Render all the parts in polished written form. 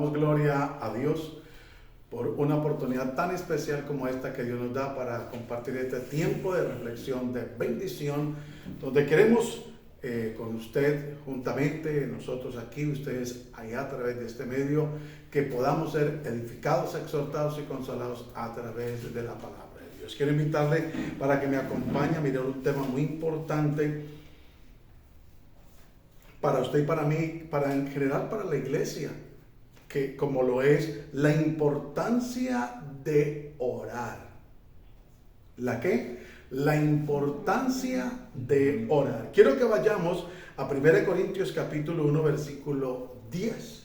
Damos gloria a Dios por una oportunidad tan especial como esta que Dios nos da para compartir este tiempo de reflexión, de bendición, donde queremos con usted juntamente, nosotros aquí, ustedes allá a través de este medio, que podamos ser edificados, exhortados y consolados a través de la palabra de Dios. Quiero invitarle para que me acompañe a mirar un tema muy importante para usted y para mí, en general para la iglesia, que como lo es la importancia de orar. ¿La qué? La importancia de orar. Quiero que vayamos a 1 Corintios capítulo 1 versículo 10.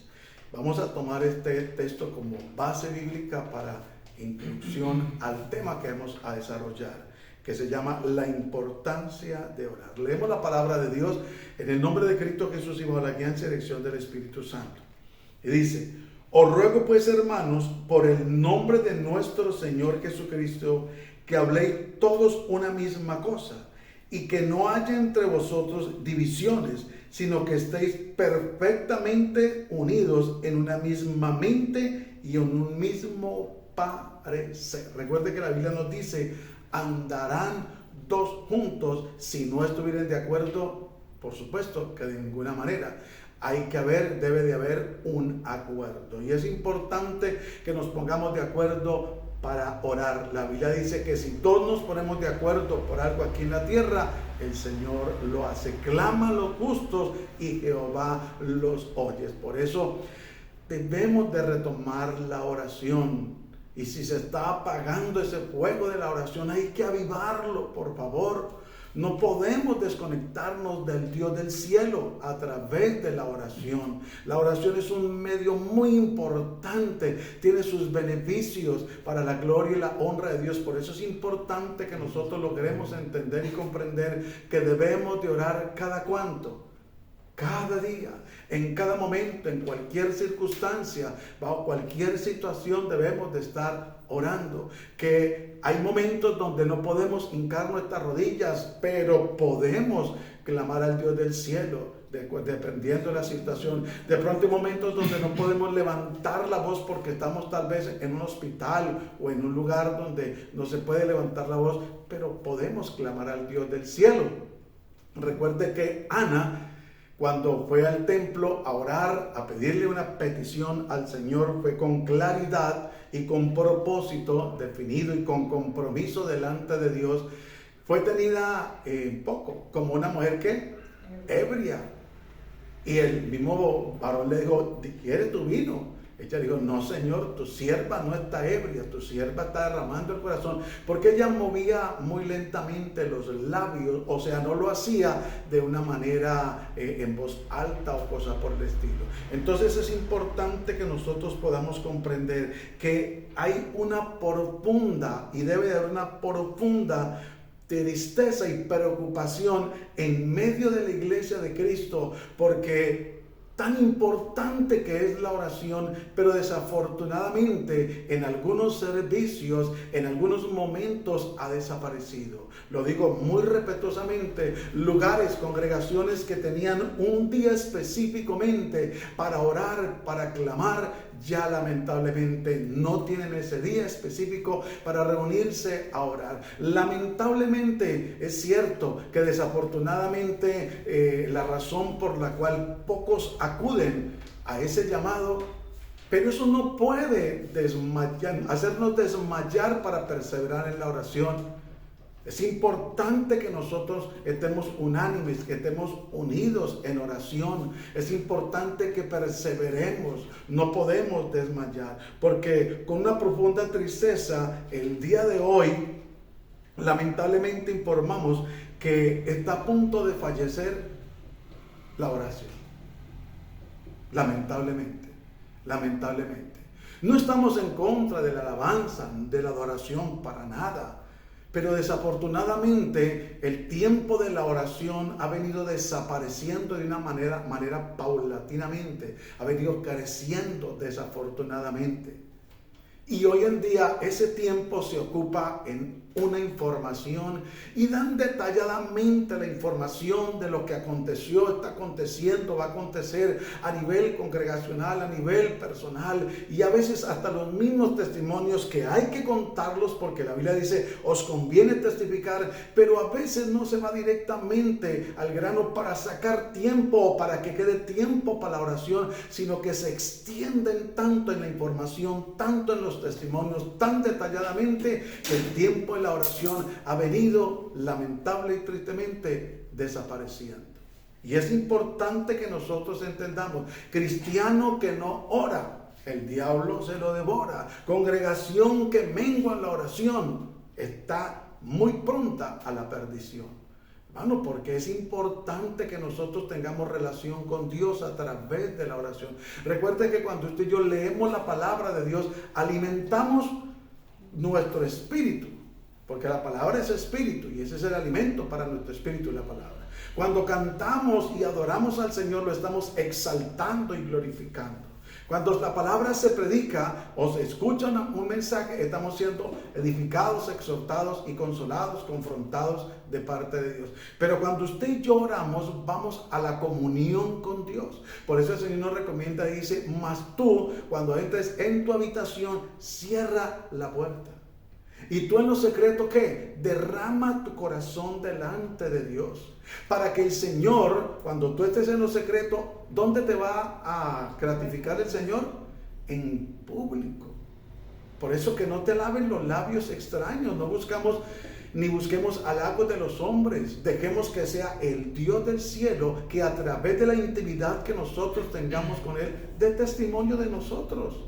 Vamos a tomar este texto como base bíblica para introducción al tema que vamos a desarrollar, que se llama la importancia de orar. Leemos la palabra de Dios en el nombre de Cristo Jesús y bajo la guía y dirección del Espíritu Santo. Y dice: os ruego pues, hermanos, por el nombre de nuestro Señor Jesucristo, que habléis todos una misma cosa, y que no haya entre vosotros divisiones, sino que estéis perfectamente unidos en una misma mente y en un mismo parecer. Recuerde que la Biblia nos dice: andarán dos juntos si no estuvieran de acuerdo. Por supuesto que de ninguna manera. Debe de haber un acuerdo. Y es importante que nos pongamos de acuerdo para orar. La Biblia dice que si todos nos ponemos de acuerdo por algo aquí en la tierra, el Señor lo hace. Clama a los justos y Jehová los oye. Por eso debemos de retomar la oración. Y si se está apagando ese fuego de la oración, hay que avivarlo, por favor. No podemos desconectarnos del Dios del cielo a través de la oración. La oración es un medio muy importante, tiene sus beneficios para la gloria y la honra de Dios. Por eso es importante que nosotros logremos entender y comprender que debemos de orar cada cuánto. Cada día, en cada momento, en cualquier circunstancia, bajo cualquier situación debemos de estar orando. Que hay momentos donde no podemos hincar nuestras rodillas, pero podemos clamar al Dios del cielo, dependiendo de la situación. De pronto hay momentos donde no podemos levantar la voz porque estamos tal vez en un hospital o en un lugar donde no se puede levantar la voz, pero podemos clamar al Dios del cielo. Recuerde que Ana, cuando fue al templo a orar, a pedirle una petición al Señor, fue con claridad y con propósito definido y con compromiso delante de Dios. Fue tenida como una mujer que ebria. Y el mismo varón le dijo: ¿quieres tu vino? Ella dijo: no, Señor, tu sierva no está ebria, tu sierva está derramando el corazón. Porque ella movía muy lentamente los labios, o sea, no lo hacía de una manera en voz alta o cosas por el estilo. Entonces es importante que nosotros podamos comprender que hay una profunda, y debe de haber una profunda tristeza y preocupación en medio de la iglesia de Cristo, porque tan importante que es la oración, pero desafortunadamente en algunos servicios, en algunos momentos ha desaparecido. Lo digo muy respetuosamente, lugares, congregaciones que tenían un día específicamente para orar, para clamar, ya lamentablemente no tienen ese día específico para reunirse a orar. Lamentablemente es cierto que desafortunadamente la razón por la cual pocos acuden a ese llamado, pero eso no puede hacernos desmayar para perseverar en la oración. Es importante que nosotros estemos unánimes, que estemos unidos en oración. Es importante que perseveremos. No podemos desmayar, porque con una profunda tristeza, el día de hoy, lamentablemente informamos que está a punto de fallecer la oración. Lamentablemente. No estamos en contra de la alabanza, de la adoración, para nada. Pero desafortunadamente el tiempo de la oración ha venido desapareciendo de una manera paulatinamente, ha venido creciendo desafortunadamente. Y hoy en día ese tiempo se ocupa en una información y dan detalladamente la información de lo que aconteció, está aconteciendo, va a acontecer a nivel congregacional, a nivel personal, y a veces hasta los mismos testimonios que hay que contarlos porque la Biblia dice os conviene testificar, pero a veces no se va directamente al grano para sacar tiempo o para que quede tiempo para la oración, sino que se extienden tanto en la información, tanto en los testimonios, tan detalladamente que el tiempo en la oración ha venido lamentable y tristemente desapareciendo. Y es importante que nosotros entendamos, cristiano que no ora, el diablo se lo devora. Congregación que mengua en la oración está muy pronta a la perdición. Hermano, porque es importante que nosotros tengamos relación con Dios a través de la oración. Recuerde que cuando usted y yo leemos la palabra de Dios, alimentamos nuestro espíritu, porque la palabra es espíritu y ese es el alimento para nuestro espíritu, la palabra. Cuando cantamos y adoramos al Señor, lo estamos exaltando y glorificando. Cuando la palabra se predica o se escucha un mensaje, estamos siendo edificados, exhortados y consolados, confrontados de parte de Dios. Pero cuando usted y yo oramos, vamos a la comunión con Dios. Por eso el Señor nos recomienda, dice, mas tú, cuando entres en tu habitación, cierra la puerta. Y tú en lo secreto, ¿qué? Derrama tu corazón delante de Dios. Para que el Señor, cuando tú estés en lo secreto, ¿dónde te va a gratificar el Señor? En público. Por eso que no te laven los labios extraños. No busquemos halagos de los hombres. Dejemos que sea el Dios del cielo que a través de la intimidad que nosotros tengamos con Él, dé testimonio de nosotros.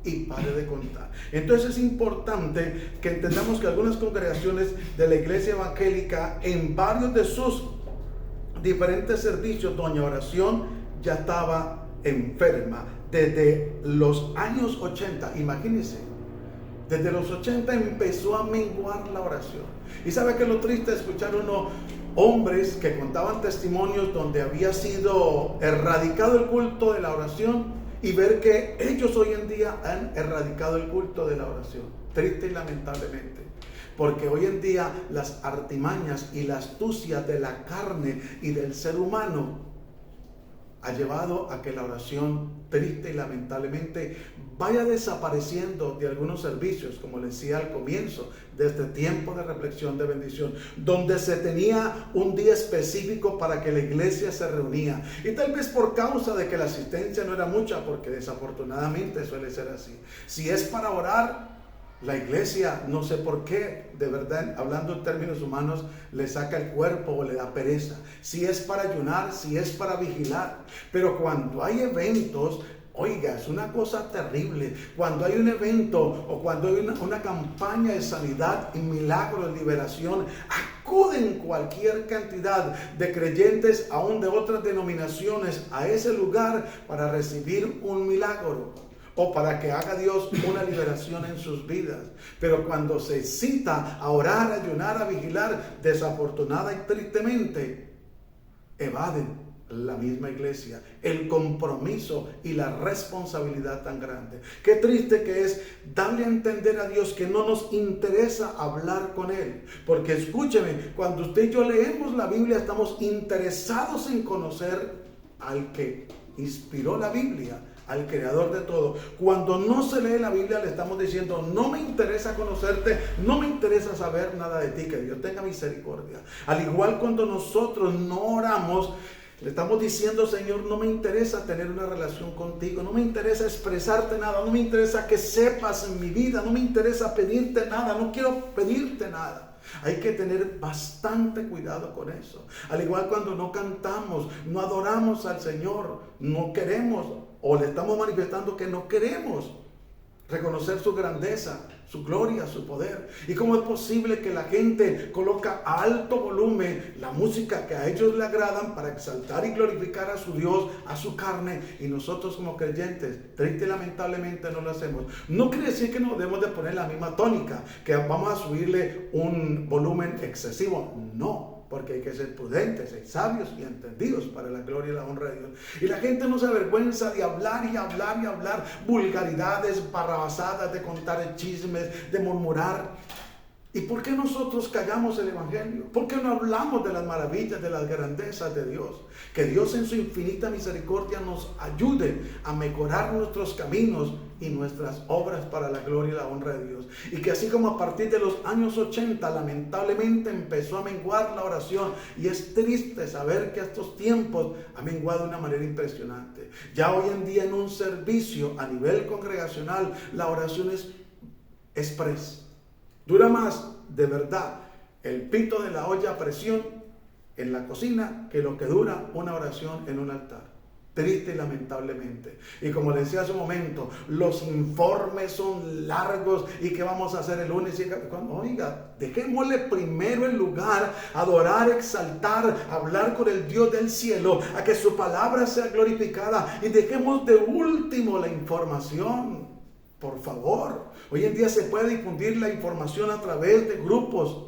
Y pare de contar. Entonces es importante que entendamos que algunas congregaciones de la iglesia evangélica, en varios de sus diferentes servicios, doña Oración ya estaba enferma desde los años 80. Imagínense, desde los 80 empezó a menguar la oración. Y sabe que lo triste es escuchar unos hombres que contaban testimonios donde había sido erradicado el culto de la oración, y ver que ellos hoy en día han erradicado el culto de la oración, triste y lamentablemente, porque hoy en día las artimañas y la astucia de la carne y del ser humano ha llevado a que la oración, triste y lamentablemente, vaya desapareciendo de algunos servicios, como les decía al comienzo de este tiempo de reflexión de bendición, donde se tenía un día específico para que la iglesia se reunía. Y tal vez por causa de que la asistencia no era mucha, porque desafortunadamente suele ser así. Si es para orar, la iglesia, no sé por qué, de verdad, hablando en términos humanos, le saca el cuerpo o le da pereza. Si es para ayunar, si es para vigilar. Pero cuando hay eventos, oiga, es una cosa terrible. Cuando hay un evento o cuando hay una campaña de sanidad y milagro de liberación, acuden cualquier cantidad de creyentes, aún de otras denominaciones, a ese lugar para recibir un milagro, o para que haga Dios una liberación en sus vidas. Pero cuando se cita a orar, a ayunar, a vigilar, desafortunada y tristemente, evaden la misma iglesia el compromiso y la responsabilidad tan grande. Qué triste que es darle a entender a Dios que no nos interesa hablar con Él. Porque escúcheme, cuando usted y yo leemos la Biblia, estamos interesados en conocer al que inspiró la Biblia, al creador de todo. Cuando no se lee la Biblia, le estamos diciendo, no me interesa conocerte, no me interesa saber nada de ti, que Dios tenga misericordia. Al igual cuando nosotros no oramos, le estamos diciendo, Señor, no me interesa tener una relación contigo, no me interesa expresarte nada, no me interesa que sepas en mi vida, no me interesa pedirte nada, no quiero pedirte nada. Hay que tener bastante cuidado con eso. Al igual cuando no cantamos, no adoramos al Señor, no queremos o le estamos manifestando que no queremos reconocer su grandeza, su gloria, su poder. ¿Y cómo es posible que la gente coloca a alto volumen la música que a ellos le agradan para exaltar y glorificar a su Dios, a su carne, y nosotros como creyentes, triste y lamentablemente, no lo hacemos? No quiere decir que nos debemos de poner la misma tónica, que vamos a subirle un volumen excesivo. No. porque hay que ser prudentes, sabios y entendidos para la gloria y la honra de Dios. Y la gente no se avergüenza de hablar y hablar y hablar vulgaridades, barrabasadas, de contar chismes, de murmurar. ¿Y por qué nosotros callamos el evangelio? ¿Por qué no hablamos de las maravillas, de las grandezas de Dios? Que Dios en su infinita misericordia nos ayude a mejorar nuestros caminos y nuestras obras para la gloria y la honra de Dios. Y que así como a partir de los años 80 lamentablemente empezó a menguar la oración, y es triste saber que a estos tiempos ha menguado de una manera impresionante. Ya hoy en día en un servicio a nivel congregacional la oración es express. Dura más, de verdad, el pito de la olla a presión en la cocina que lo que dura una oración en un altar. Triste y lamentablemente. Y como les decía hace un momento, los informes son largos. ¿Y qué vamos a hacer el lunes? Oiga, dejémosle primero el lugar, adorar, exaltar, hablar con el Dios del cielo, a que su palabra sea glorificada. Y dejemos de último la información. Por favor, hoy en día se puede difundir la información a través de grupos,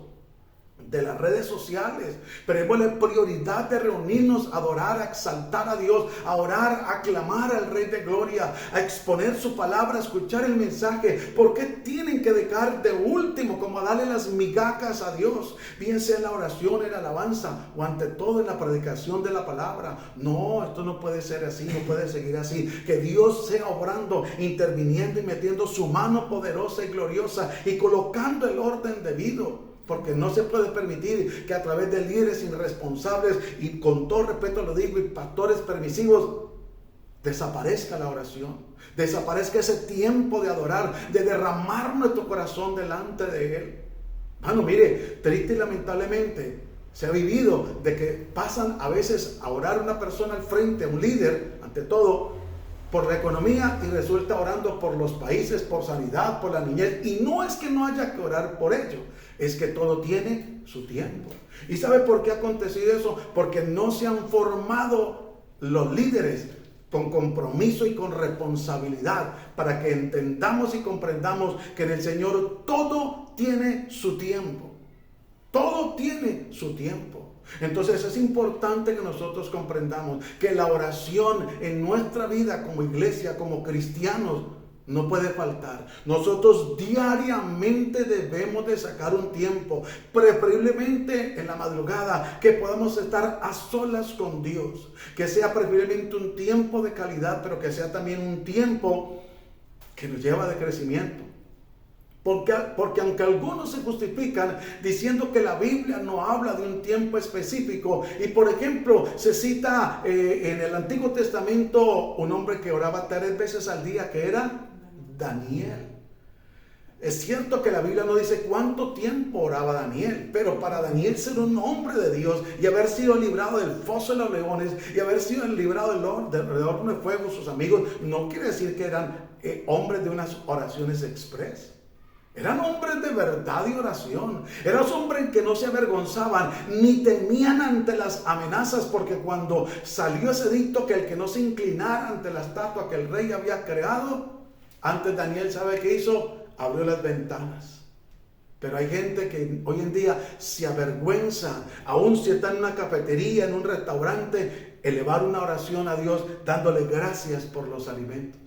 de las redes sociales, pero démosle prioridad de reunirnos, a adorar, a exaltar a Dios, a orar, a clamar al Rey de Gloria, a exponer su palabra, a escuchar el mensaje. ¿Por qué tienen que dejar de último, como a darle las migajas a Dios? Bien sea en la oración, en la alabanza o ante todo en la predicación de la palabra. No, esto no puede ser así, no puede seguir así. Que Dios sea obrando, interviniendo y metiendo su mano poderosa y gloriosa y colocando el orden debido. Porque no se puede permitir que a través de líderes irresponsables, y con todo respeto lo digo, y pastores permisivos, desaparezca la oración, desaparezca ese tiempo de adorar, de derramar nuestro corazón delante de Él. Bueno, mire, triste y lamentablemente se ha vivido de que pasan a veces a orar una persona al frente, un líder, ante todo, por la economía, y resulta orando por los países, por sanidad, por la niñez. Y no es que no haya que orar por ello, es que todo tiene su tiempo. ¿Y sabe por qué ha acontecido eso? Porque no se han formado los líderes con compromiso y con responsabilidad, para que entendamos y comprendamos que en el Señor todo tiene su tiempo. Todo tiene su tiempo. Entonces es importante que nosotros comprendamos que la oración en nuestra vida como iglesia, como cristianos, no puede faltar. Nosotros diariamente debemos de sacar un tiempo, preferiblemente en la madrugada, que podamos estar a solas con Dios, que sea preferiblemente un tiempo de calidad, pero que sea también un tiempo que nos lleva de crecimiento. Porque aunque algunos se justifican diciendo que la Biblia no habla de un tiempo específico, y por ejemplo se cita en el Antiguo Testamento un hombre que oraba 3 veces al día, que era Daniel. Es cierto que la Biblia no dice cuánto tiempo oraba Daniel, pero para Daniel ser un hombre de Dios y haber sido librado del foso de los leones y haber sido librado del horno de fuego, sus amigos, no quiere decir que eran hombres de unas oraciones express. Eran hombres de verdad y oración. Eran hombres que no se avergonzaban ni temían ante las amenazas, porque cuando salió ese edicto que el que no se inclinara ante la estatua que el rey había creado, antes Daniel, ¿sabe qué hizo? Abrió las ventanas. Pero hay gente que hoy en día se avergüenza, aún si está en una cafetería, en un restaurante, elevar una oración a Dios dándole gracias por los alimentos.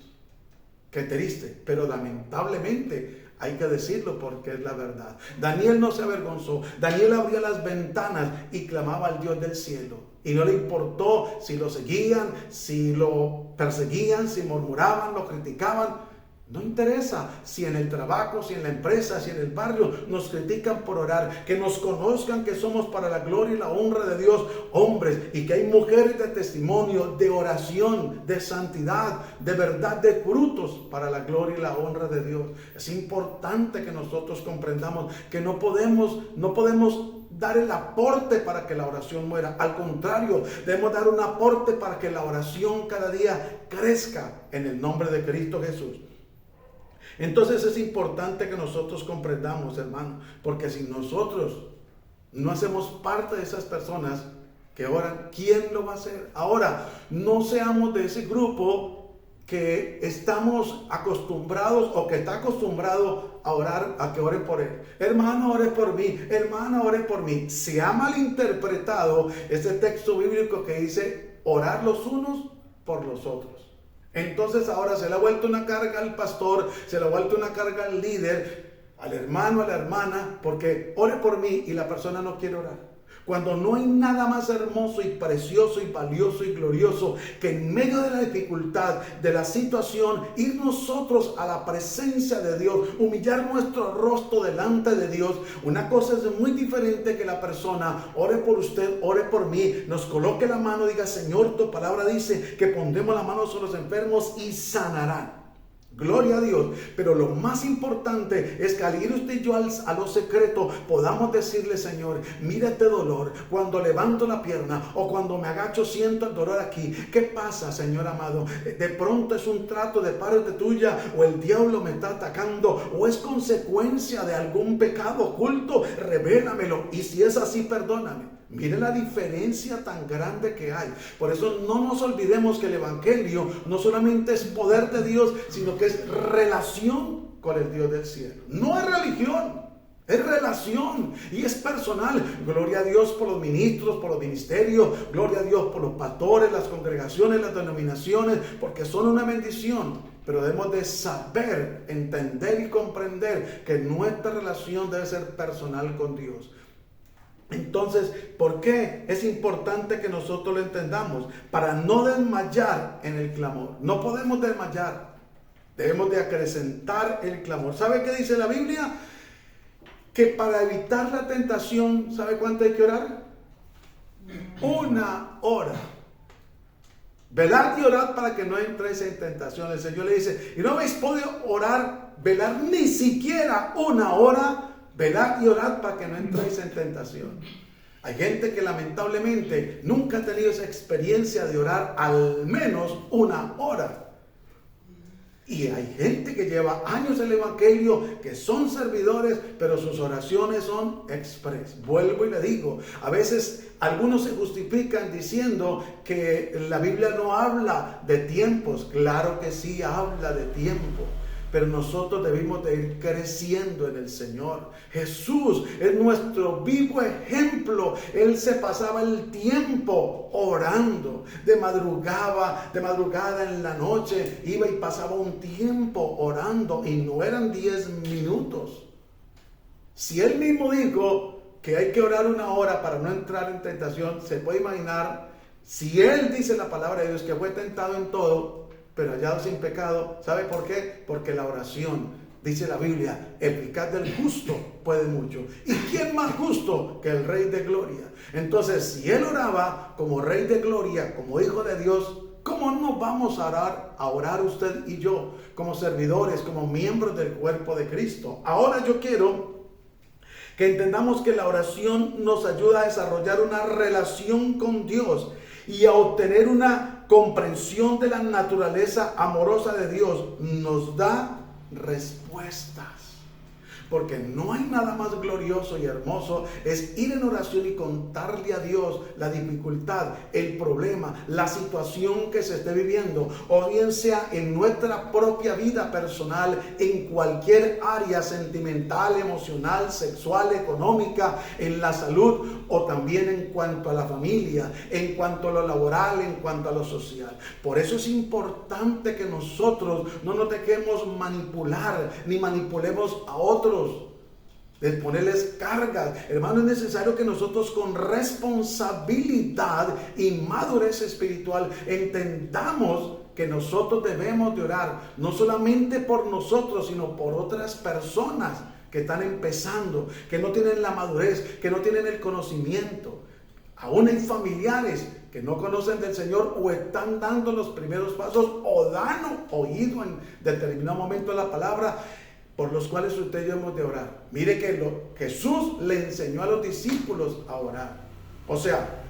Qué triste, pero lamentablemente hay que decirlo porque es la verdad. Daniel no se avergonzó. Daniel abría las ventanas y clamaba al Dios del cielo. Y no le importó si lo seguían, si lo perseguían, si murmuraban, lo criticaban. No interesa si en el trabajo, si en la empresa, si en el barrio nos critican por orar. Que nos conozcan que somos para la gloria y la honra de Dios hombres, y que hay mujeres de testimonio, de oración, de santidad, de verdad, de frutos para la gloria y la honra de Dios. Es importante que nosotros comprendamos que no podemos dar el aporte para que la oración muera. Al contrario, debemos dar un aporte para que la oración cada día crezca en el nombre de Cristo Jesús. Entonces es importante que nosotros comprendamos, hermano, porque si nosotros no hacemos parte de esas personas que oran, ¿quién lo va a hacer? Ahora, no seamos de ese grupo que estamos acostumbrados o que está acostumbrado a orar, a que ore por él. Hermano, ore por mí. Hermana, ore por mí. Se ha malinterpretado este texto bíblico que dice orar los unos por los otros. Entonces ahora se le ha vuelto una carga al pastor, se le ha vuelto una carga al líder, al hermano, a la hermana, porque ore por mí y la persona no quiere orar. Cuando no hay nada más hermoso y precioso y valioso y glorioso que en medio de la dificultad, de la situación, ir nosotros a la presencia de Dios, humillar nuestro rostro delante de Dios. Una cosa es muy diferente que la persona ore por usted, ore por mí, nos coloque la mano y diga: Señor, tu palabra dice que pondremos la mano sobre los enfermos y sanarán. Gloria a Dios, pero lo más importante es que al ir usted y yo a lo secreto podamos decirle: Señor, mira este dolor, cuando levanto la pierna o cuando me agacho siento el dolor aquí. ¿Qué pasa, Señor amado? De pronto es un trato de parte tuya, o el diablo me está atacando, o es consecuencia de algún pecado oculto. Revélamelo, y si es así, perdóname. Mire la diferencia tan grande que hay. Por eso no nos olvidemos que el evangelio no solamente es poder de Dios, sino que es relación con el Dios del cielo. No es religión, es relación y es personal. Gloria a Dios por los ministros, por los ministerios. Gloria a Dios por los pastores, las congregaciones, las denominaciones, porque son una bendición. Pero debemos de saber, entender y comprender que nuestra relación debe ser personal con Dios. Entonces, ¿por qué es importante que nosotros lo entendamos? Para no desmayar en el clamor. No podemos desmayar. Debemos de acrecentar el clamor. ¿Sabe qué dice la Biblia? Que para evitar la tentación, ¿sabe cuánto hay que orar? 1 hora. Velad y orad para que no entréis en tentación. El Señor le dice: y no habéis podido orar, velar ni siquiera 1 hora. Velad y orad para que no entréis en tentación. Hay gente que lamentablemente nunca ha tenido esa experiencia de orar al menos 1 hora. Y hay gente que lleva años en el evangelio, que son servidores, pero sus oraciones son express. Vuelvo y le digo, a veces algunos se justifican diciendo que la Biblia no habla de tiempos. Claro que sí habla de tiempo. Pero nosotros debemos de ir creciendo en el Señor. Jesús es nuestro vivo ejemplo. Él se pasaba el tiempo orando. De madrugada en la noche, iba y pasaba un tiempo orando. Y no eran 10 minutos. Si Él mismo dijo que hay que orar 1 hora para no entrar en tentación, se puede imaginar, si Él dice la palabra de Dios que fue tentado en todo, pero hallado sin pecado. ¿Sabe por qué? Porque la oración, dice la Biblia, eficaz del justo puede mucho. ¿Y quién más justo que el Rey de Gloria? Entonces, si Él oraba como Rey de Gloria, como Hijo de Dios, ¿cómo no vamos a orar usted y yo, como servidores, como miembros del cuerpo de Cristo? Ahora yo quiero que entendamos que la oración nos ayuda a desarrollar una relación con Dios y a obtener una comprensión de la naturaleza amorosa de Dios. Nos da respuestas. Porque no hay nada más glorioso y hermoso es ir en oración y contarle a Dios la dificultad, el problema, la situación que se esté viviendo, o bien sea en nuestra propia vida personal, en cualquier área sentimental, emocional, sexual, económica, en la salud, o también en cuanto a la familia, en cuanto a lo laboral, en cuanto a lo social. Por eso es importante que nosotros no nos dejemos manipular, ni manipulemos a otros, de ponerles cargas. Hermano, es necesario que nosotros con responsabilidad y madurez espiritual entendamos que nosotros debemos de orar, no solamente por nosotros, sino por otras personas que están empezando, que no tienen la madurez, que no tienen el conocimiento. Aún hay familiares que no conocen del Señor, o están dando los primeros pasos, o dan oído en determinado momento a la palabra, por los cuales usted y yo hemos de orar. Mire que Jesús le enseñó a los discípulos a orar. O sea,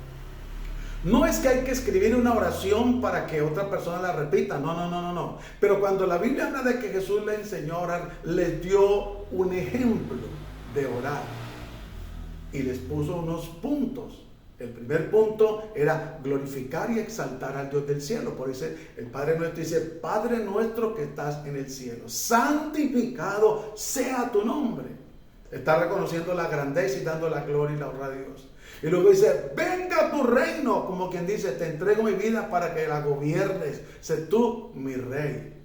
no es que hay que escribir una oración para que otra persona la repita. No. Pero cuando la Biblia habla de que Jesús le enseñó a orar, les dio un ejemplo de orar. Y les puso unos puntos El primer punto era glorificar y exaltar al Dios del cielo. Por eso el Padre Nuestro dice, Padre nuestro que estás en el cielo, santificado sea tu nombre. Está reconociendo la grandeza y dando la gloria y la honra a Dios. Y luego dice, venga tu reino, como quien dice, te entrego mi vida para que la gobiernes. Sé tú mi rey.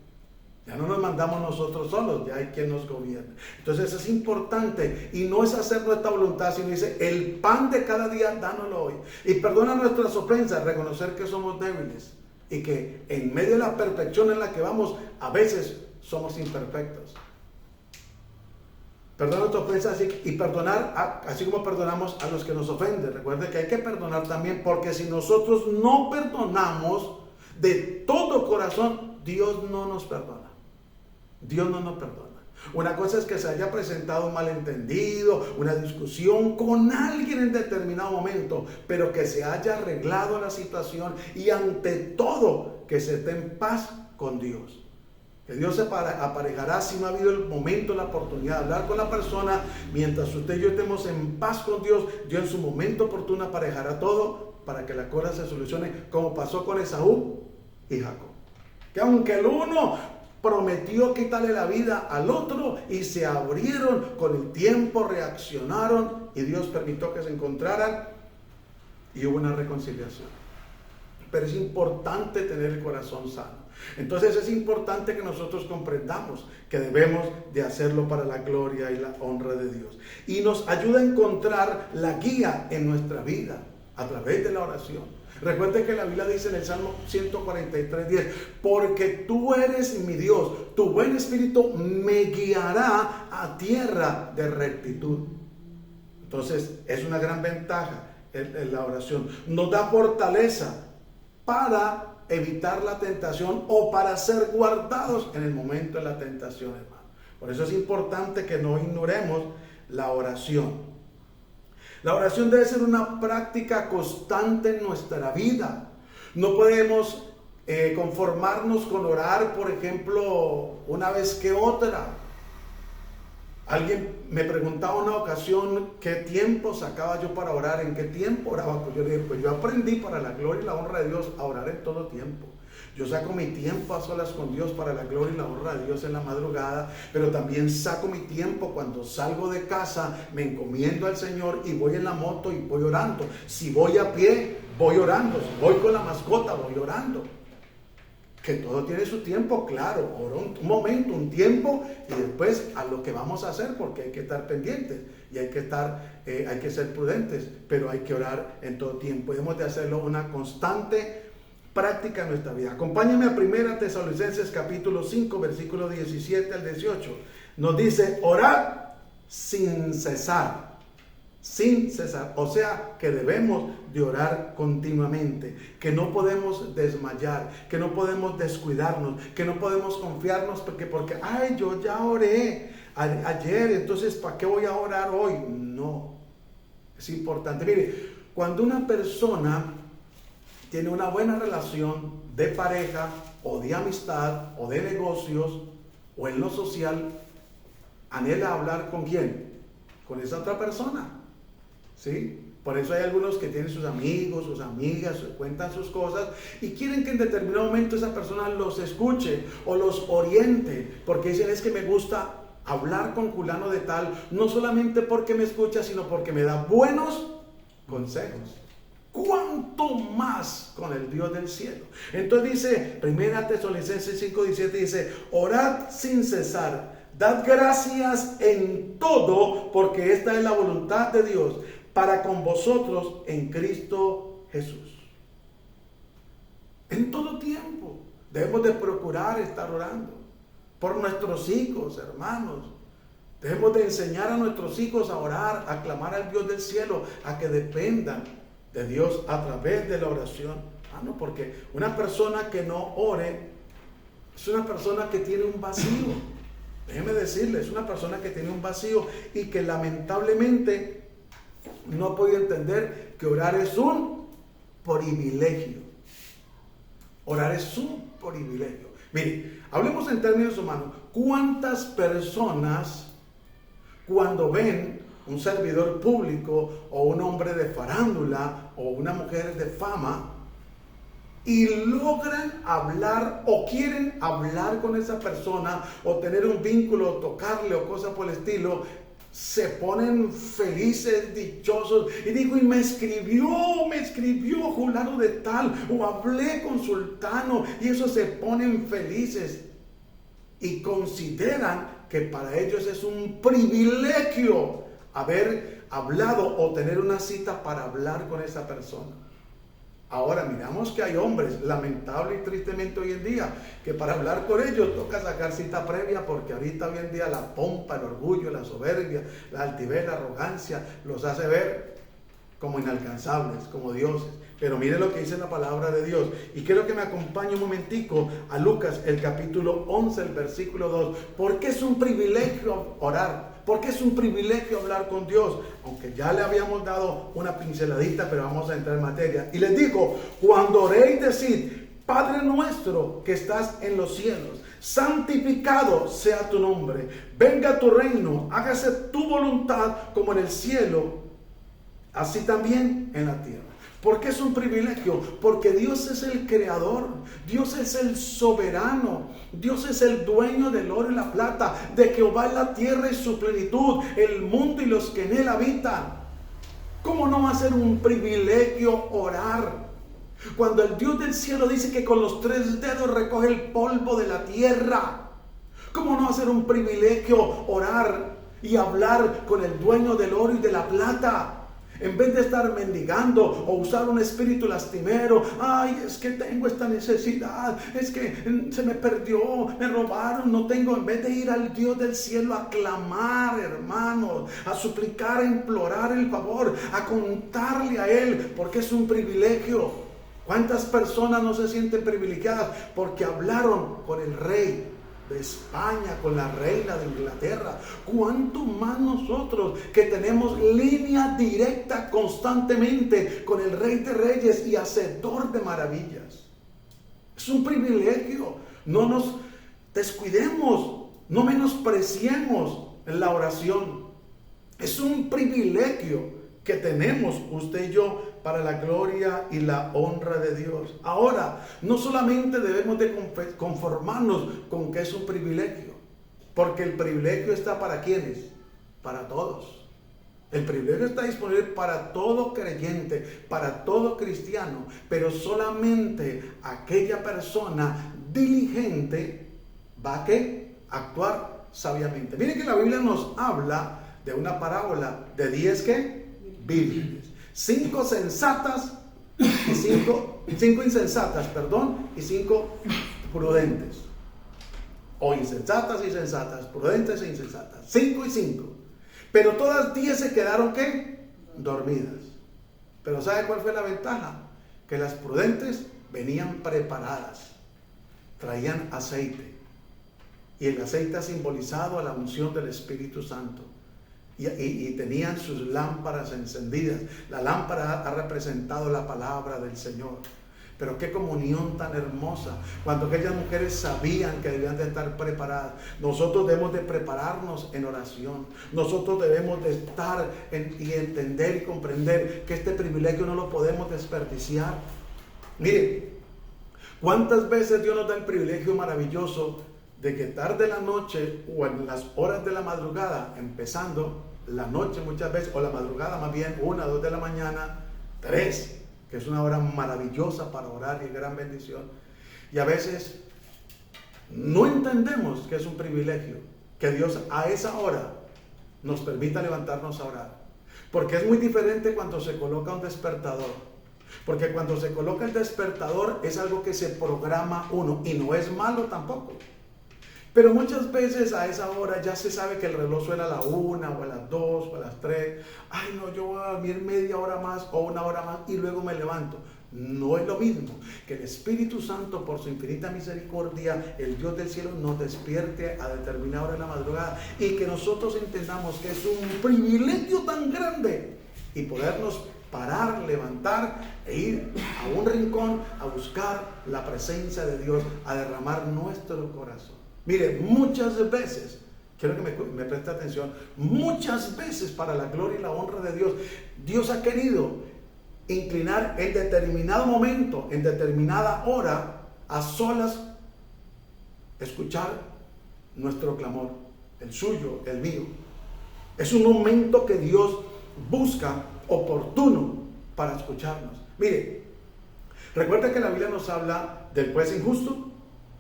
Ya no nos mandamos nosotros solos, ya hay quien nos gobierne. Entonces es importante, y no es hacer nuestra voluntad, sino dice, el pan de cada día, dánoslo hoy. Y perdona nuestras ofensas, reconocer que somos débiles. Y que en medio de la perfección en la que vamos, a veces somos imperfectos. Perdona nuestras ofensas y perdonar, así como perdonamos a los que nos ofenden. Recuerde que hay que perdonar también, porque si nosotros no perdonamos de todo corazón, Dios no nos perdona. Dios no nos perdona. Una cosa es que se haya presentado un malentendido, una discusión con alguien en determinado momento, pero que se haya arreglado la situación y ante todo que se esté en paz con Dios. Que Dios se aparejará si no ha habido el momento, la oportunidad de hablar con la persona. Mientras usted y yo estemos en paz con Dios, Dios en su momento oportuno aparejará todo para que la cosa se solucione, como pasó con Esaú y Jacob. Que aunque el uno prometió quitarle la vida al otro y se abrieron, con el tiempo reaccionaron y Dios permitió que se encontraran y hubo una reconciliación. Pero es importante tener el corazón sano. Entonces es importante que nosotros comprendamos que debemos de hacerlo para la gloria y la honra de Dios. Y nos ayuda a encontrar la guía en nuestra vida a través de la oración. Recuerde que la Biblia dice en el Salmo 143:10, porque tú eres mi Dios, tu buen espíritu me guiará a tierra de rectitud. Entonces es una gran ventaja en la oración. Nos da fortaleza para evitar la tentación o para ser guardados en el momento de la tentación, hermano. Por eso es importante que no ignoremos la oración. La oración debe ser una práctica constante en nuestra vida. No podemos conformarnos con orar, por ejemplo, una vez que otra. Alguien me preguntaba una ocasión qué tiempo sacaba yo para orar, en qué tiempo oraba. Pues yo le dije, pues yo aprendí para la gloria y la honra de Dios a orar en todo tiempo. Yo saco mi tiempo a solas con Dios para la gloria y la honra de Dios en la madrugada, pero también saco mi tiempo cuando salgo de casa, me encomiendo al Señor y voy en la moto y voy orando. Si voy a pie, voy orando. Si voy con la mascota, voy orando. Que todo tiene su tiempo, claro, un momento, un tiempo, y después a lo que vamos a hacer, porque hay que estar pendientes y hay que ser prudentes, pero hay que orar en todo tiempo. Debemos de hacerlo una constante práctica en nuestra vida. Acompáñame a 1 Tesalonicenses capítulo 5, versículo 17 al 18. Nos dice, orad sin cesar. Sin cesar, o sea que debemos de orar continuamente, que no podemos desmayar, que no podemos descuidarnos, que no podemos confiarnos porque ay, yo ya oré ayer, entonces ¿para qué voy a orar hoy? No, es importante. Mire, cuando una persona tiene una buena relación de pareja o de amistad o de negocios o en lo social, anhela hablar ¿con quién? Con esa otra persona. ¿Sí? Por eso hay algunos que tienen sus amigos, sus amigas, cuentan sus cosas y quieren que en determinado momento esa persona los escuche o los oriente, porque dicen, es que me gusta hablar con fulano de tal, no solamente porque me escucha, sino porque me da buenos consejos. ¿Cuánto más con el Dios del cielo? Entonces dice, 1 Tesalonicenses 5:17 dice, orad sin cesar, dad gracias en todo, porque esta es la voluntad de Dios para con vosotros en Cristo Jesús. En todo tiempo debemos de procurar estar orando por nuestros hijos, hermanos. Debemos de enseñar a nuestros hijos a orar, a clamar al Dios del cielo, a que dependan de Dios a través de la oración. No, porque una persona que no ore es una persona que tiene un vacío. Déjeme decirle, es una persona que tiene un vacío y que lamentablemente no ha podido entender que orar es un privilegio. Orar es un privilegio. Mire, hablemos en términos humanos. ¿Cuántas personas cuando ven un servidor público o un hombre de farándula o una mujer de fama y logran hablar o quieren hablar con esa persona o tener un vínculo o tocarle o cosas por el estilo, se ponen felices, dichosos y digo, y me escribió fulano de tal o hablé con sultano y eso se ponen felices y consideran que para ellos es un privilegio haber hablado o tener una cita para hablar con esa persona. Ahora miramos que hay hombres, lamentable y tristemente hoy en día, que para hablar con ellos toca sacar cita previa porque ahorita hoy en día la pompa, el orgullo, la soberbia, la altivez, la arrogancia los hace ver como inalcanzables, como dioses. Pero mire lo que dice la palabra de Dios. Y quiero que me acompañe un momentico a Lucas, el capítulo 11, el versículo 2. Porque es un privilegio orar. Porque es un privilegio hablar con Dios. Aunque ya le habíamos dado una pinceladita, pero vamos a entrar en materia. Y les digo, cuando oréis, decid, Padre nuestro que estás en los cielos, santificado sea tu nombre. Venga tu reino, hágase tu voluntad como en el cielo, así también en la tierra. ¿Por qué es un privilegio? Porque Dios es el creador, Dios es el soberano, Dios es el dueño del oro y la plata, de Jehová es la tierra y su plenitud, el mundo y los que en él habitan. ¿Cómo no va a ser un privilegio orar? Cuando el Dios del cielo dice que con los 3 dedos recoge el polvo de la tierra, ¿cómo no va a ser un privilegio orar y hablar con el dueño del oro y de la plata? En vez de estar mendigando o usar un espíritu lastimero, ay, es que tengo esta necesidad, es que se me perdió, me robaron, no tengo. En vez de ir al Dios del cielo a clamar, hermanos, a suplicar, a implorar el favor, a contarle a Él, porque es un privilegio. ¿Cuántas personas no se sienten privilegiadas porque hablaron con el rey de España, con la reina de Inglaterra? ¿Cuánto más nosotros que tenemos línea directa constantemente con el Rey de Reyes y Hacedor de maravillas? Es un privilegio. No nos descuidemos, no menospreciemos la oración. Es un privilegio que tenemos usted y yo para la gloria y la honra de Dios. Ahora, no solamente debemos de conformarnos con que es un privilegio, porque el privilegio está para ¿quiénes? Para todos. El privilegio está disponible para todo creyente, para todo cristiano, pero solamente aquella persona diligente va a ¿qué? Actuar sabiamente. Miren que la Biblia nos habla de una parábola de 10 ¿qué? Vírgenes. 5 sensatas y 5 insensatas, y 5 prudentes. O insensatas y sensatas, prudentes e insensatas. 5 y 5. Pero todas 10 se quedaron ¿qué? Dormidas. Pero ¿sabe cuál fue la ventaja? Que las prudentes venían preparadas. Traían aceite. Y el aceite ha simbolizado a la unción del Espíritu Santo. Y tenían sus lámparas encendidas. La lámpara ha representado la palabra del Señor. Pero qué comunión tan hermosa, cuando aquellas mujeres sabían que debían de estar preparadas. Nosotros debemos de prepararnos en oración. Nosotros debemos de estar y entender y comprender que este privilegio no lo podemos desperdiciar. Mire, ¿cuántas veces Dios nos da el privilegio maravilloso de que tarde en la noche o en las horas de la madrugada, empezando la noche muchas veces, o la madrugada más bien, 1, 2 de la mañana, 3, que es una hora maravillosa para orar y gran bendición, y a veces no entendemos que es un privilegio que Dios a esa hora nos permita levantarnos a orar, porque es muy diferente cuando se coloca un despertador, porque cuando se coloca el despertador es algo que se programa uno, y no es malo tampoco. Pero muchas veces a esa hora ya se sabe que el reloj suena a la 1 o a las 2 o a las 3. Ay, no, yo voy a dormir media hora más o 1 hora más y luego me levanto. No es lo mismo que el Espíritu Santo, por su infinita misericordia, el Dios del cielo, nos despierte a determinada hora de la madrugada y que nosotros entendamos que es un privilegio tan grande y podernos parar, levantar e ir a un rincón a buscar la presencia de Dios, a derramar nuestro corazón. Mire, muchas veces quiero que me preste atención, muchas veces para la gloria y la honra de Dios, Dios ha querido inclinar en determinado momento, en determinada hora, a solas, escuchar nuestro clamor, el suyo, el mío. Es un momento que Dios busca oportuno para escucharnos. Mire, recuerda que la Biblia nos habla del juez injusto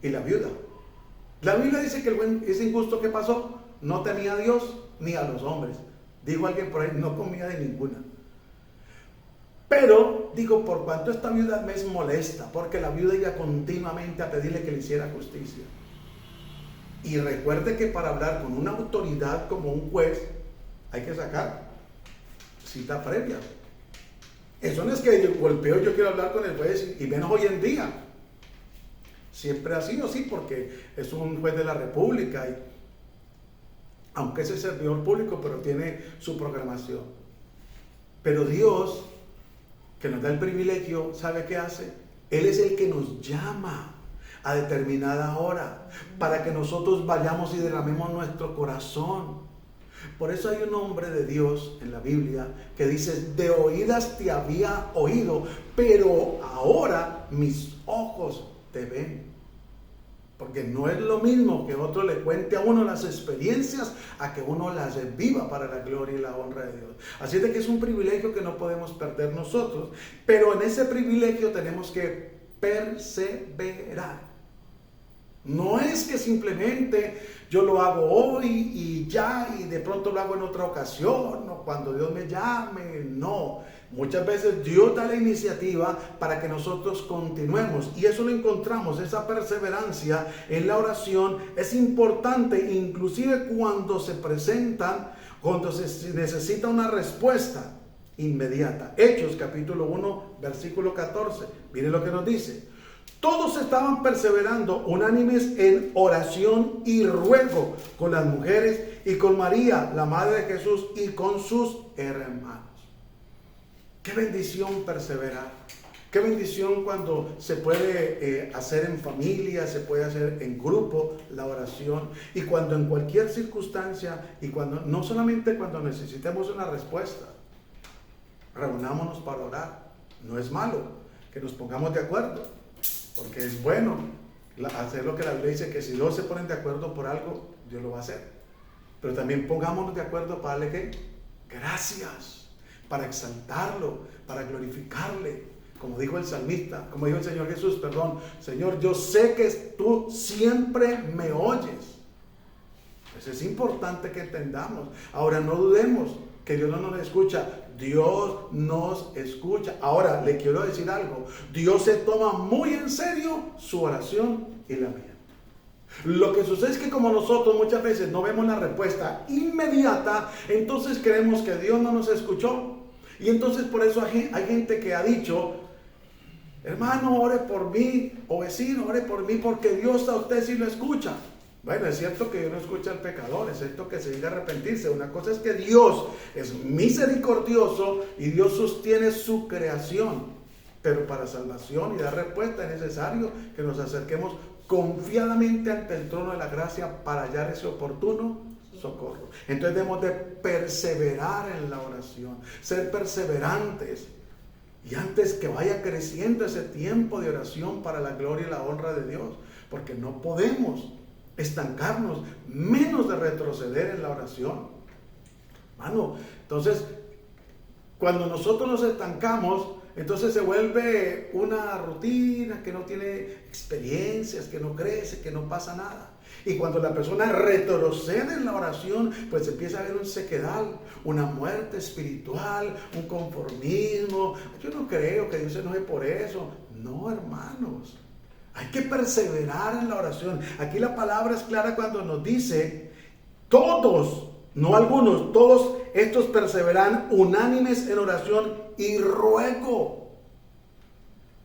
y la viuda. La Biblia dice que el juez injusto, ¿qué pasó? No temía a Dios ni a los hombres. Dijo alguien por ahí, no comía de ninguna. Pero, digo, por cuanto esta viuda me es molesta, porque la viuda iba continuamente a pedirle que le hiciera justicia. Y recuerde que para hablar con una autoridad como un juez, hay que sacar cita previa. Eso no es que yo golpeo, yo quiero hablar con el juez, y menos hoy en día. Siempre ha sido así, porque es un juez de la República, y aunque es el servidor público, pero tiene su programación. Pero Dios, que nos da el privilegio, ¿sabe qué hace? Él es el que nos llama a determinada hora, para que nosotros vayamos y derramemos nuestro corazón. Por eso hay un hombre de Dios en la Biblia que dice: de oídas te había oído, pero ahora mis ojos te ven. Porque no es lo mismo que otro le cuente a uno las experiencias a que uno las viva para la gloria y la honra de Dios. Así de que es un privilegio que no podemos perder nosotros, pero en ese privilegio tenemos que perseverar. No es que simplemente yo lo hago hoy y ya, y de pronto lo hago en otra ocasión, o cuando Dios me llame. No, muchas veces Dios da la iniciativa para que nosotros continuemos, y eso lo encontramos, esa perseverancia en la oración es importante, inclusive cuando se presentan, cuando se necesita una respuesta inmediata. Hechos capítulo 1 versículo 14, mire lo que nos dice: todos estaban perseverando unánimes en oración y ruego con las mujeres y con María, la madre de Jesús, y con sus hermanos. Qué bendición perseverar. Qué bendición cuando se puede hacer en familia, se puede hacer en grupo la oración, y cuando en cualquier circunstancia, y cuando no solamente cuando necesitemos una respuesta, reunámonos para orar. No es malo que nos pongamos de acuerdo, porque es bueno hacer lo que la Biblia dice, que si dos se ponen de acuerdo por algo, Dios lo va a hacer. Pero también pongámonos de acuerdo para darle ¿qué? Gracias, para exaltarlo, para glorificarle. Como dijo el salmista, como dijo el Señor Jesús, perdón: Señor, yo sé que tú siempre me oyes. Pues es importante que entendamos. Ahora, no dudemos que Dios no nos escucha. Dios nos escucha. Ahora, le quiero decir algo: Dios se toma muy en serio su oración y la mía. Lo que sucede es que como nosotros muchas veces no vemos la respuesta inmediata, entonces creemos que Dios no nos escuchó. Y entonces por eso hay gente que ha dicho: hermano, ore por mí, o vecino, ore por mí, porque Dios a usted sí lo escucha. Bueno, es cierto que Dios no escucha al pecador, es cierto que se diga arrepentirse. Una cosa es que Dios es misericordioso y Dios sostiene su creación, pero para salvación y dar respuesta es necesario que nos acerquemos confiadamente ante el trono de la gracia para hallar ese oportuno socorro. Entonces debemos de perseverar en la oración, ser perseverantes, y antes que vaya creciendo ese tiempo de oración para la gloria y la honra de Dios, porque no podemos estancarnos, menos de retroceder en la oración. Hermano, entonces, cuando nosotros nos estancamos, entonces se vuelve una rutina que no tiene experiencias, que no crece, que no pasa nada. Y cuando la persona retrocede en la oración, pues empieza a haber un sequedal, una muerte espiritual, un conformismo. Yo no creo que Dios se enoje por eso. No, hermanos. Hay que perseverar en la oración. Aquí la palabra es clara cuando nos dice: todos, no algunos, todos estos perseveran unánimes en oración y ruego.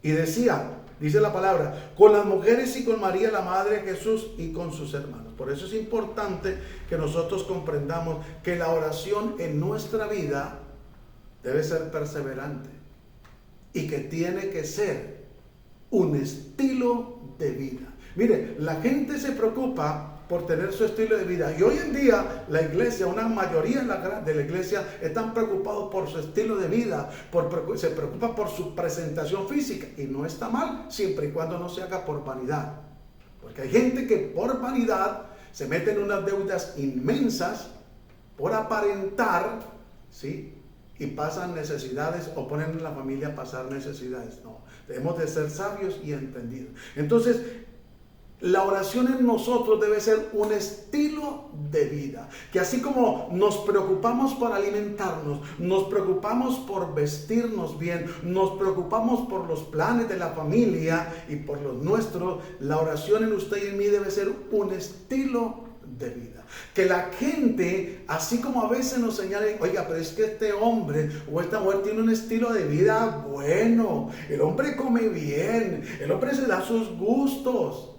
Y dice la palabra, con las mujeres y con María, la madre de Jesús, y con sus hermanos. Por eso es importante que nosotros comprendamos que la oración en nuestra vida debe ser perseverante, y que tiene que ser un estilo de vida. Mire, la gente se preocupa por tener su estilo de vida. Y hoy en día la iglesia, una mayoría de la iglesia están preocupados por su estilo de vida, se preocupa por su presentación física. Y no está mal, siempre y cuando no se haga por vanidad. Porque hay gente que por vanidad se mete en unas deudas inmensas por aparentar, ¿sí? Y pasan necesidades o ponen a la familia a pasar necesidades. No, debemos de ser sabios y entendidos. Entonces, la oración en nosotros debe ser un estilo de vida. Que así como nos preocupamos por alimentarnos, nos preocupamos por vestirnos bien, nos preocupamos por los planes de la familia y por los nuestros, la oración en usted y en mí debe ser un estilo de vida. Que la gente, así como a veces nos señalen, oiga, pero es que este hombre o esta mujer tiene un estilo de vida bueno, el hombre come bien, el hombre se da sus gustos.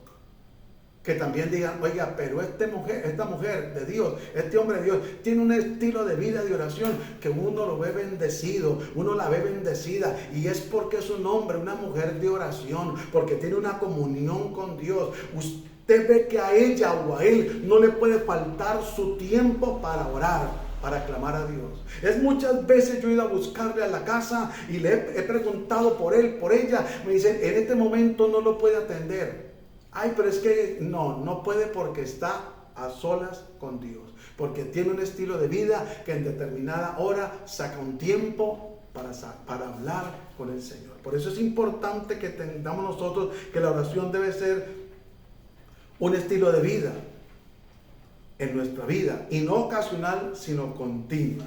Que también digan, oiga, pero esta mujer de Dios, este hombre de Dios, tiene un estilo de vida de oración que uno lo ve bendecido, uno la ve bendecida, y es porque es un hombre, una mujer de oración, porque tiene una comunión con Dios. Usted ve que a ella o a él no le puede faltar su tiempo para orar, para clamar a Dios. Es muchas veces yo he ido a buscarle a la casa y le he preguntado por él, por ella. Me dicen, en este momento no lo puede atender. Ay, pero es que no puede porque está a solas con Dios. Porque tiene un estilo de vida que en determinada hora saca un tiempo para hablar con el Señor. Por eso es importante que entendamos nosotros que la oración debe ser un estilo de vida en nuestra vida. Y no ocasional, sino continua.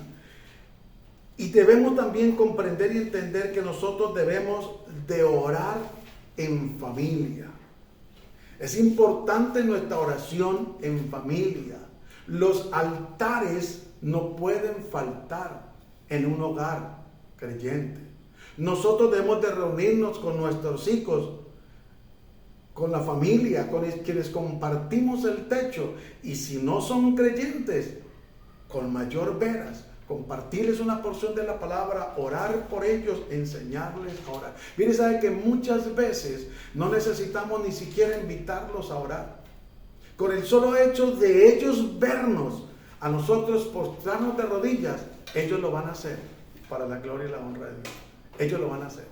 Y debemos también comprender y entender que nosotros debemos de orar en familia. Es importante nuestra oración en familia. Los altares no pueden faltar en un hogar creyente. Nosotros debemos de reunirnos con nuestros hijos, con la familia, con quienes compartimos el techo. Y si no son creyentes, con mayor veras, compartirles una porción de la palabra, orar por ellos, enseñarles a orar. Mire, sabe que muchas veces no necesitamos ni siquiera invitarlos a orar. Con el solo hecho de ellos vernos, a nosotros postrarnos de rodillas, ellos lo van a hacer para la gloria y la honra de Dios. Ellos lo van a hacer.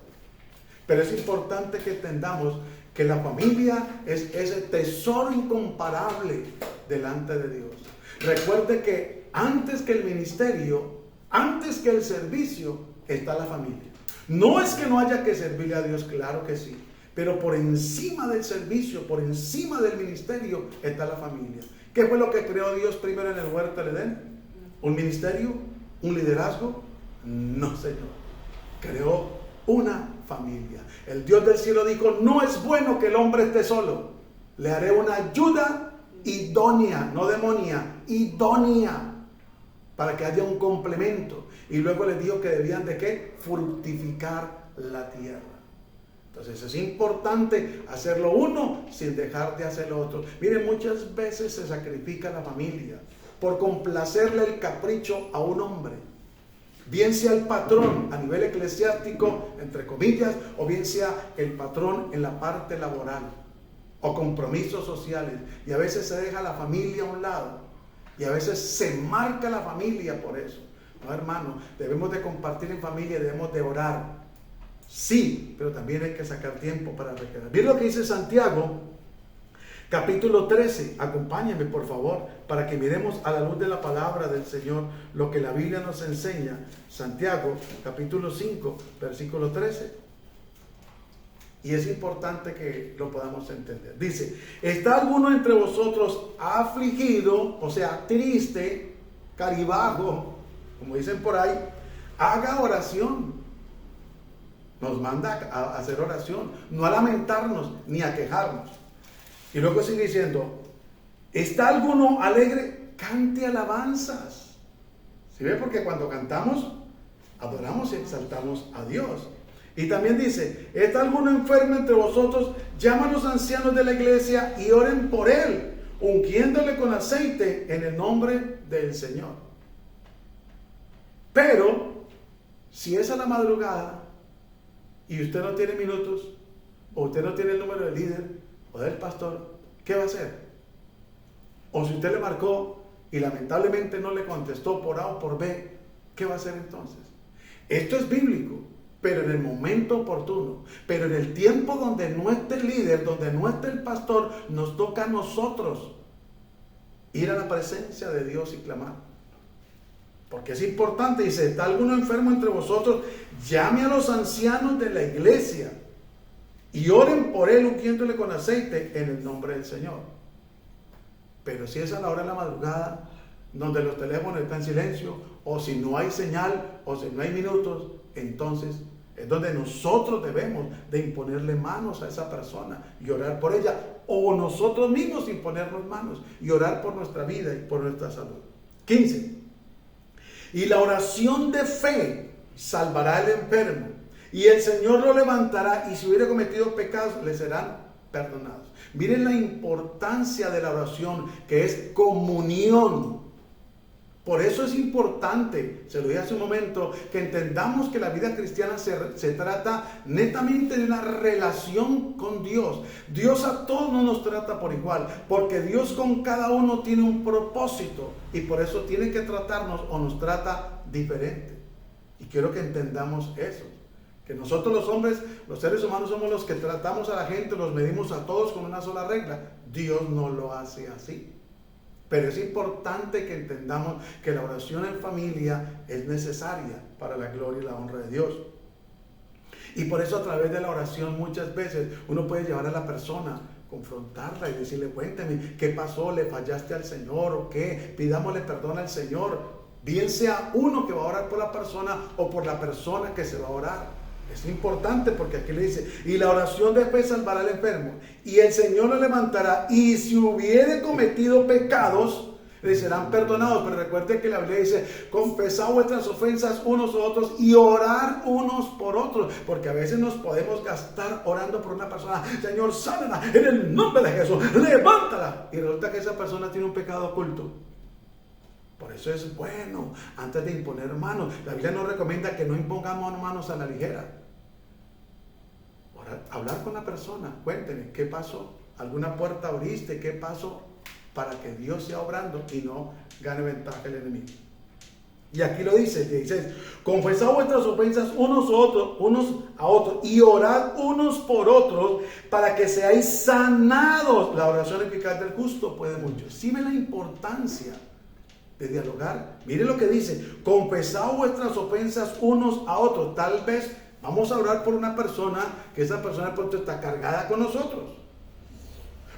Pero es importante que entendamos que la familia es ese tesoro incomparable delante de Dios. Recuerde que antes que el ministerio, antes que el servicio, está la familia. No es que no haya que servirle a Dios, claro que sí. Pero por encima del servicio, por encima del ministerio, está la familia. ¿Qué fue lo que creó Dios primero en el huerto del Edén? ¿Un ministerio? ¿Un liderazgo? No, Señor. Creó una familia. El Dios del cielo dijo, no es bueno que el hombre esté solo. Le haré una ayuda idónea, no demonia, idónea, para que haya un complemento. Y luego les dijo que debían de ¿qué? Fructificar la tierra. Entonces es importante hacerlo uno sin dejar de hacer lo otro. Miren, muchas veces se sacrifica la familia por complacerle el capricho a un hombre. Bien sea el patrón a nivel eclesiástico, entre comillas, o bien sea el patrón en la parte laboral o compromisos sociales. Y a veces se deja la familia a un lado. Y a veces se marca la familia por eso. No, hermano, debemos de compartir en familia, debemos de orar. Sí, pero también hay que sacar tiempo para recrear. Miren lo que dice Santiago, capítulo 13. Acompáñenme, por favor, para que miremos a la luz de la palabra del Señor lo que la Biblia nos enseña. Santiago, capítulo 5, versículo 13. Y es importante que lo podamos entender. Dice, ¿está alguno entre vosotros afligido, o sea, triste, caribajo, como dicen por ahí? Haga oración. Nos manda a hacer oración, no a lamentarnos ni a quejarnos. Y luego sigue diciendo, ¿está alguno alegre? Cante alabanzas. ¿Sí ve? Porque cuando cantamos, adoramos y exaltamos a Dios. Y también dice, ¿está alguno enfermo entre vosotros? Llama a los ancianos de la iglesia y oren por él, ungiéndole con aceite en el nombre del Señor. Pero, si es a la madrugada y usted no tiene minutos, o usted no tiene el número del líder o del pastor, ¿qué va a hacer? O si usted le marcó y lamentablemente no le contestó por A o por B, ¿qué va a hacer entonces? Esto es bíblico, pero en el momento oportuno, pero en el tiempo donde no esté el líder, donde no esté el pastor, nos toca a nosotros ir a la presencia de Dios y clamar. Porque es importante, dice, ¿está alguno enfermo entre vosotros? Llame a los ancianos de la iglesia y oren por él ungiéndole con aceite en el nombre del Señor. Pero si es a la hora de la madrugada, donde los teléfonos están en silencio, o si no hay señal, o si no hay minutos, entonces es donde nosotros debemos de imponerle manos a esa persona y orar por ella, o nosotros mismos imponernos manos y orar por nuestra vida y por nuestra salud. 15. Y la oración de fe salvará al enfermo, y el Señor lo levantará, y si hubiera cometido pecados, le serán perdonados. Miren la importancia de la oración, que es comunión. Por eso es importante, se lo dije hace un momento, que entendamos que la vida cristiana se trata netamente de una relación con Dios. Dios a todos no nos trata por igual, porque Dios con cada uno tiene un propósito y por eso tiene que tratarnos o nos trata diferente. Y quiero que entendamos eso, que nosotros los hombres, los seres humanos somos los que tratamos a la gente, los medimos a todos con una sola regla. Dios no lo hace así. Pero es importante que entendamos que la oración en familia es necesaria para la gloria y la honra de Dios. Y por eso a través de la oración muchas veces uno puede llevar a la persona, confrontarla y decirle, cuénteme, ¿qué pasó? ¿Le fallaste al Señor o qué? Pidámosle perdón al Señor. Bien sea uno que va a orar por la persona o por la persona que se va a orar. Es importante porque aquí le dice, y la oración de fe salvará al enfermo, y el Señor lo levantará, y si hubiere cometido pecados, le serán perdonados. Pero recuerde que la Biblia dice, confesad vuestras ofensas unos a otros y orar unos por otros, porque a veces nos podemos gastar orando por una persona, Señor, sánala en el nombre de Jesús, levántala, y resulta que esa persona tiene un pecado oculto. Por eso es bueno, antes de imponer manos, la Biblia nos recomienda que no impongamos manos a la ligera. Hablar con la persona, cuénteme, ¿qué pasó? ¿Alguna puerta abriste? ¿Qué pasó? Para que Dios sea obrando y no gane ventaja el enemigo. Y aquí lo dice, confesad vuestras ofensas unos a otros y orad unos por otros para que seáis sanados. La oración eficaz del justo puede mucho. Sí ve la importancia de dialogar. Mire lo que dice, confesad vuestras ofensas unos a otros. Tal vez vamos a orar por una persona, que esa persona de pronto está cargada con nosotros,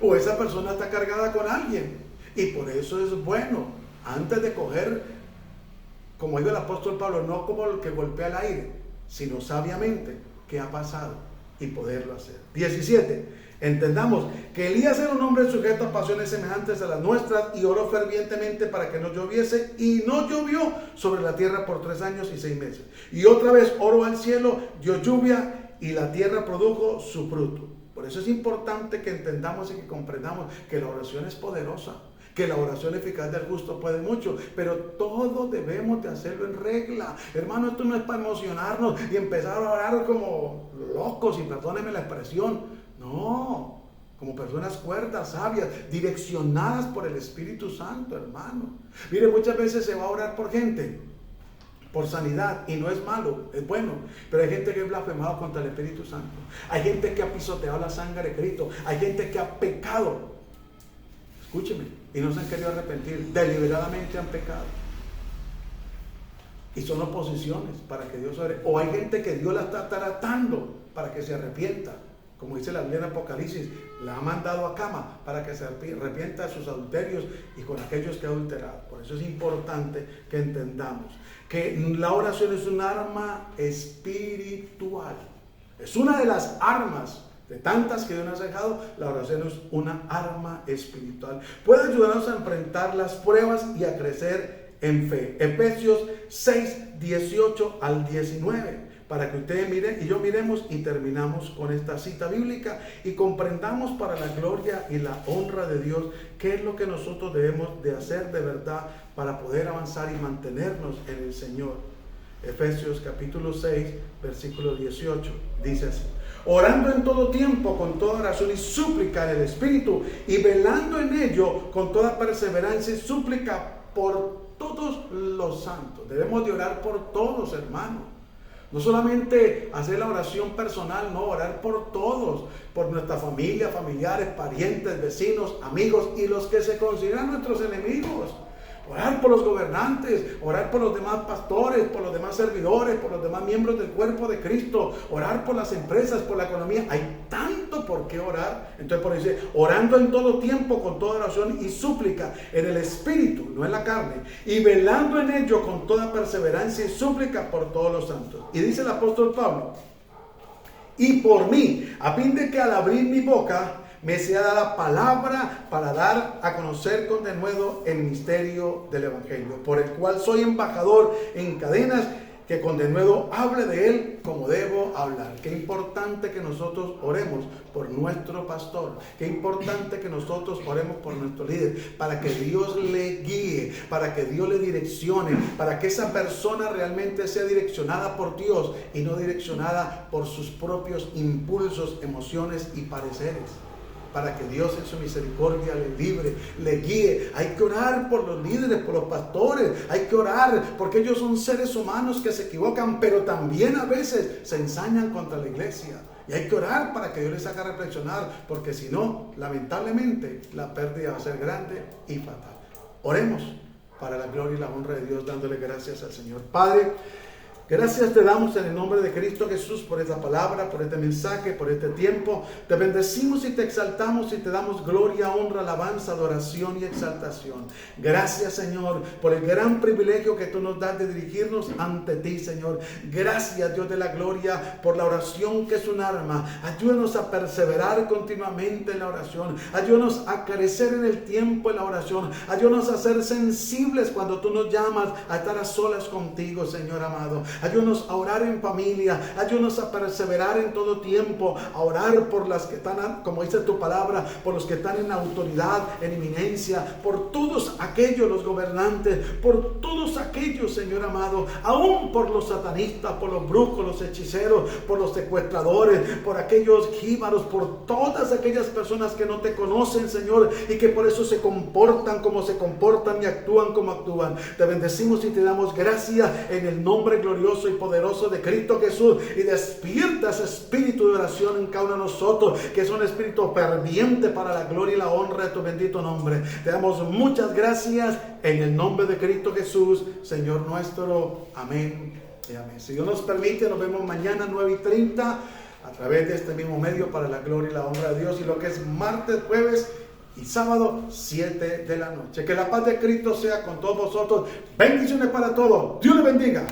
o esa persona está cargada con alguien, y por eso es bueno, antes de coger, como dijo el apóstol Pablo, no como el que golpea el aire, sino sabiamente qué ha pasado y poderlo hacer. 17. Entendamos que Elías era un hombre sujeto a pasiones semejantes a las nuestras y oró fervientemente para que no lloviese, y no llovió sobre la tierra por 3 años y 6 meses. Y otra vez oró al cielo, dio lluvia y la tierra produjo su fruto. Por eso es importante que entendamos y que comprendamos que la oración es poderosa, que la oración eficaz del justo puede mucho, pero todo debemos de hacerlo en regla. Hermano, esto no es para emocionarnos y empezar a orar como locos, y perdónenme la expresión. No, como personas cuerdas, sabias, direccionadas por el Espíritu Santo, hermano. Mire, muchas veces se va a orar por gente, por sanidad, y no es malo, es bueno, pero hay gente que es blasfemado contra el Espíritu Santo. Hay gente que ha pisoteado la sangre de Cristo. Hay gente que ha pecado, escúcheme, y no se han querido arrepentir, deliberadamente han pecado. Y son oposiciones para que Dios ore. O hay gente que Dios la está tratando para que se arrepienta. Como dice la Biblia en Apocalipsis, la ha mandado a cama para que se arrepienta de sus adulterios y con aquellos que ha adulterado. Por eso es importante que entendamos que la oración es un arma espiritual. Es una de las armas de tantas que Dios nos ha dejado. La oración es una arma espiritual. Puede ayudarnos a enfrentar las pruebas y a crecer en fe. Efesios 6, 18 al 19. Para que ustedes miren y yo miremos y terminamos con esta cita bíblica y comprendamos para la gloria y la honra de Dios qué es lo que nosotros debemos de hacer de verdad para poder avanzar y mantenernos en el Señor. Efesios capítulo 6, versículo 18, dice así: orando en todo tiempo con toda oración y súplica en el Espíritu, y velando en ello con toda perseverancia y súplica por todos los santos. Debemos de orar por todos, hermanos. No solamente hacer la oración personal, no, orar por todos, por nuestra familia, familiares, parientes, vecinos, amigos y los que se consideran nuestros enemigos. Orar por los gobernantes, orar por los demás pastores, por los demás servidores, por los demás miembros del cuerpo de Cristo, orar por las empresas, por la economía. Hay tanto por qué orar. Entonces por eso dice, orando en todo tiempo con toda oración y súplica en el Espíritu, no en la carne, y velando en ello con toda perseverancia y súplica por todos los santos. Y dice el apóstol Pablo, y por mí, a fin de que al abrir mi boca me sea dada palabra para dar a conocer con denuedo el misterio del Evangelio, por el cual soy embajador en cadenas, que con denuedo hable de él como debo hablar. Qué importante que nosotros oremos por nuestro pastor. Qué importante que nosotros oremos por nuestro líder, para que Dios le guíe, para que Dios le direccione, para que esa persona realmente sea direccionada por Dios y no direccionada por sus propios impulsos, emociones y pareceres. Para que Dios en su misericordia le libre, le guíe. Hay que orar por los líderes, por los pastores. Hay que orar porque ellos son seres humanos que se equivocan, pero también a veces se ensañan contra la iglesia. Y hay que orar para que Dios les haga reflexionar, porque si no, lamentablemente, la pérdida va a ser grande y fatal. Oremos para la gloria y la honra de Dios, dándole gracias al Señor. Padre, gracias te damos en el nombre de Cristo Jesús por esta palabra, por este mensaje, por este tiempo. Te bendecimos y te exaltamos y te damos gloria, honra, alabanza, adoración y exaltación. Gracias, Señor, por el gran privilegio que tú nos das de dirigirnos ante ti, Señor. Gracias, Dios de la gloria, por la oración que es un arma. Ayúdanos a perseverar continuamente en la oración. Ayúdanos a crecer en el tiempo en la oración. Ayúdanos a ser sensibles cuando tú nos llamas a estar a solas contigo, Señor amado. Ayúdanos a orar en familia, ayúdanos a perseverar en todo tiempo, a orar por las que están, como dice tu palabra, por los que están en autoridad, en eminencia, por todos aquellos, los gobernantes, por todos aquellos, Señor amado, aún por los satanistas, por los brujos, los hechiceros, por los secuestradores, por aquellos jíbaros, por todas aquellas personas que no te conocen, Señor, y que por eso se comportan como se comportan y actúan como actúan. Te bendecimos y te damos gracias en el nombre glorioso y poderoso de Cristo Jesús, y despierta ese espíritu de oración en cada uno de nosotros, que es un espíritu ferviente para la gloria y la honra de tu bendito nombre. Te damos muchas gracias en el nombre de Cristo Jesús, Señor nuestro. Amén y amén. Si Dios nos permite, nos vemos mañana 9:30 a través de este mismo medio para la gloria y la honra de Dios, y lo que es martes, jueves y sábado 7 de la noche. Que la paz de Cristo sea con todos vosotros. Bendiciones para todos. Dios les bendiga.